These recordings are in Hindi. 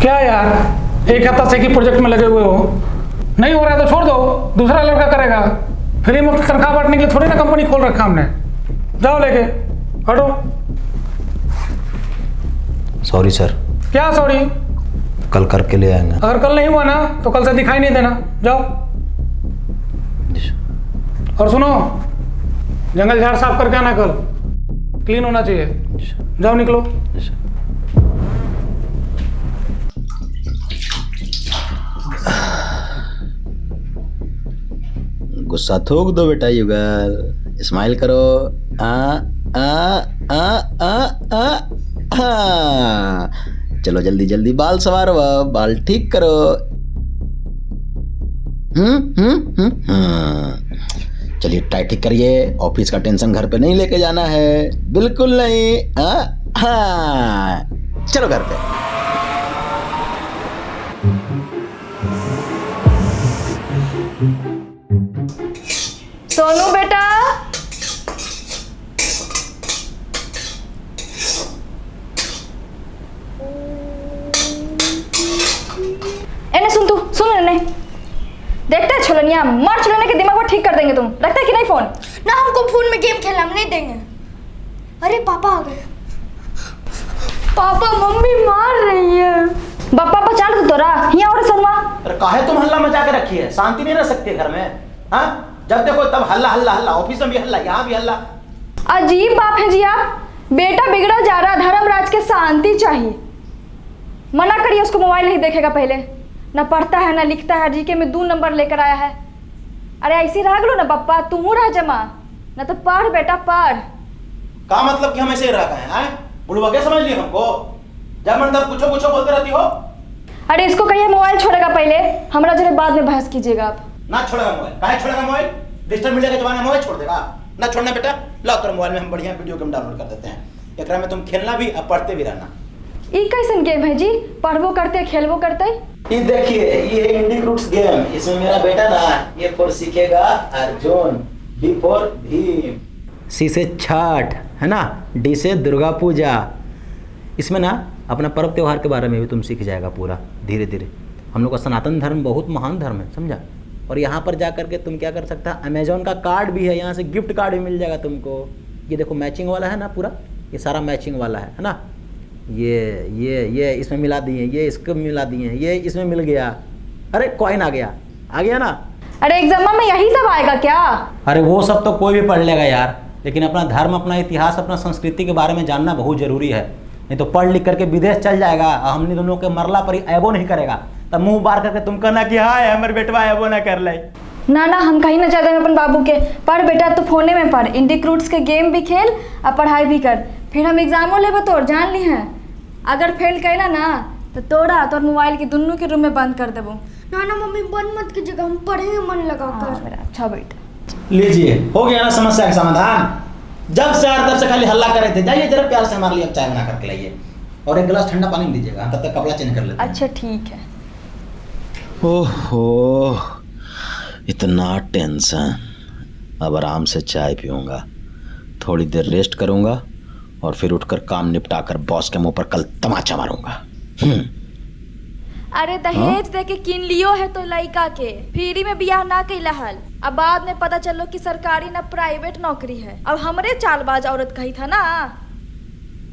क्या यार, एक हफ्ता से ही प्रोजेक्ट में लगे हुए हो, नहीं हो रहा है तो छोड़ दो, दूसरा लड़का करेगा। फ्री मुफ्त तनख्वाह बांटने के लिए थोड़ी ना कंपनी खोल रखा हमने। जाओ लेके हटो। Sorry sir. क्या सॉरी? कल करके ले आएंगे। अगर कल नहीं हुआ ना तो कल से दिखाई नहीं देना। जाओ। और सुनो, जंगल झाड़ साफ करके आना, कल क्लीन होना चाहिए। जाओ निकलो। गुस्सा थूक दो बेटा युगल, स्माइल करो। आ आ आ आ आ आ। चलो जल्दी जल्दी बाल संवारो, बाल ठीक करो। चलिए टाई ठीक करिए, ऑफिस का टेंशन घर पे नहीं लेके जाना है, बिल्कुल नहीं। हाँ चलो घर पे। सोनू बेटा, एने सुन, तू सुन ने देखते है छलनिया, मार छलने के दिमाग को ठीक कर देंगे तुम। रखते है कि नहीं फोन? ना, हमको फोन में गेम खेलना, हम नहीं देंगे। अरे पापा आ गए। पापा मम्मी मार रही है। बापा बचा लो तोरा यहाँ और सोनुआ। अरे काहे तुम हल्ला मचा के रखी है? शांति नहीं रह सकती घर में? हाँ, जब देखो तब हल्ला हल्ला हल्ला, ऑफिस में भी हल्ला, यहाँ भी हल्ला। अजीब बाप है जी आप। बेटा बिगड़ा जा रहा, धर्मराज के शांति चाहिए। मना करिए उसको, मोबाइल नहीं देखेगा पहले। ना पढ़ता है ना लिखता है, जीके में 2 नंबर लेकर आया है। अरे ऐसी रह लो ना पप्पा, तुम रह जमा ना तो पढ़ बेटा पढ़। का मतलब कि हम ऐसे रह गए हैं? बुढ़वा क्या समझ लिया हमको? जब मन तब कुछ कुछ बोलते रहती हो। अरे इसको कहिए मोबाइल छोड़ेगा पहले, हमरा जरा बाद में बहस कीजिएगा आप। ना छोड़ेगा मोबाइल? काहे छोड़ेगा मोबाइल? डिजिटल मीडिया का जमाना है, मोबाइल छोड़ देगा? ना छोड़ना बेटा, लाओ तेरे मोबाइल में हम बढ़िया वीडियो गेम डाउनलोड कर देते हैं। एकरा में तुम खेलना भी और पढ़ते भी रहना। ई कैसन गेम है जी? पढ़बो करते खेलबो करते? ये देखिए, ये इंडिक रूट्स गेम। इसमें मेरा बेटा ना ये फॉर सीखेगा अर्जुन, बी फॉर भीम, सी से छठ है ना, डी से दुर्गा पूजा। इसमें ना अपना पर्व त्योहार के बारे में भी तुम सीख जाएगा पूरा धीरे धीरे। हम लोग का सनातन धर्म बहुत महान धर्म है, समझा? और यहाँ पर जा करके तुम क्या कर सकता है, अमेजोन का कार्ड भी है, यहाँ से गिफ्ट कार्ड भी मिल जाएगा तुमको। ये देखो मैचिंग वाला है ना पूरा, ये सारा मैचिंग वाला है ना। ये इसमें मिला दिए, ये इसको मिला दिए, ये इसमें मिल गया। अरे कॉइन आ गया ना। अरे एग्जाम में यही सब आएगा क्या? अरे वो सब तो कोई भी पढ़ लेगा यार, लेकिन अपना धर्म, अपना इतिहास, अपना संस्कृति के बारे में जानना बहुत जरूरी है। नहीं तो पढ़ लिख करके विदेश चल जाएगा और हमने दोनों के मरला पर ही ऐबो नहीं करेगा, तब मुंह बार करके तुम कहना कि हाँ हमारे बेटवा ऐबो ना कर ले। ना ना, हम कहीं ना जाते हैं अपन बाबू के। पढ़ बेटा, तो फोने में पढ़, इंडिक रूट्स के गेम भी खेल और पढ़ाई भी कर, फिर हम एग्जामो लेबो तोर, जान ली हैं। अगर फेल कैला ना तो तोरा तोर मोबाइल के दोनों के रूम में बंद कर देबो। ना ना मम्मी, बंद मत कीजिएगा, हम पढ़ेंगे मन लगाकर। मेरा अच्छा बेटा। लीजिए, हो गया ना समस्या का समाधान। जब से तब से खाली हल्ला कर रहे थे, जाइए जरा प्यार से हमारे लिए चाय बना करके लाइए और एक गिलास ठंडा पानी दीजिएगा, तब तक कपड़ा चेंज कर लेते हैं। अच्छा ठीक है। ओहो, इतना टेंशन। अब आराम से चाय पीऊंगा, थोड़ी देर रेस्ट करूंगा और फिर उठकर काम निपटा कर बॉस के मुंह पर कल तमाचा मारूंगा। अरे दहेज दे के किन लियो है तो लड़का के, फ्री में बियाह ना कैला हल। अब बाद में पता चलो कि सरकारी ना प्राइवेट नौकरी है। अब हमरे चालबाज औरत कही था ना,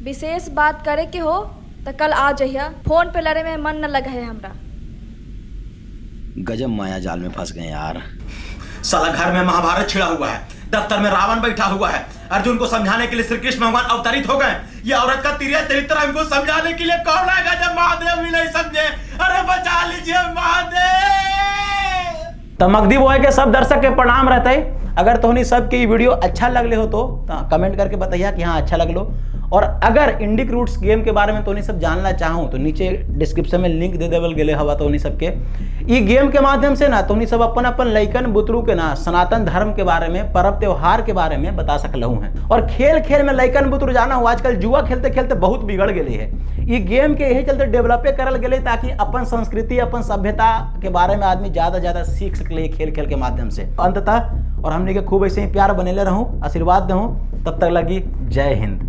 विशेष बात करे के हो तो कल आ जाइए। फोन पे लड़े में मन न लगा है हमरा। गजब माया जाल में फंस गए यार। साला घर में महाभारत छिड़ा हुआ है, दफ्तर में रावण बैठा हुआ है, अर्जुन को समझाने के लिए श्री कृष्ण भगवान अवतरित हो गए। ये औरत का तिरिया चरित्र हमको समझाने के लिए कौन आएगा जब महादेव भी नहीं समझे? अरे बचा लीजिए महादेव। तमकदी बॉय के सब दर्शक के प्रणाम रहते हैं। अगर तोहनी सब के वीडियो अच्छा लगले हो तो कमेंट करके बताइए कि हाँ अच्छा लगलो। और अगर इंडिक रूट्स गेम के बारे में तोहनी सब जानना चाहो तो नीचे डिस्क्रिप्शन में लिंक दे देवल गेले हवा तोहनी सबके। ई गेम के माध्यम से ना तोहनी सब अपन अपन लइकन बुतरू के ना सनातन धर्म के बारे में, पर्व त्योहार के बारे में बता सकलहु हैं। और खेल खेल में लइकन बुतरू जाना हो, आजकल जुआ खेलते खेलते बहुत बिगड़ गए है। ये गेम के यही चलते डेवलपे करल गए ताकि अपन संस्कृति, अपन सभ्यता के बारे में आदमी ज्यादा सीख सकले खेल खेल के माध्यम से। अंततः और हमने के खूब ऐसे ही प्यार बनेले रहूं, आशीर्वाद दूं। तब तक लगी जय हिंद।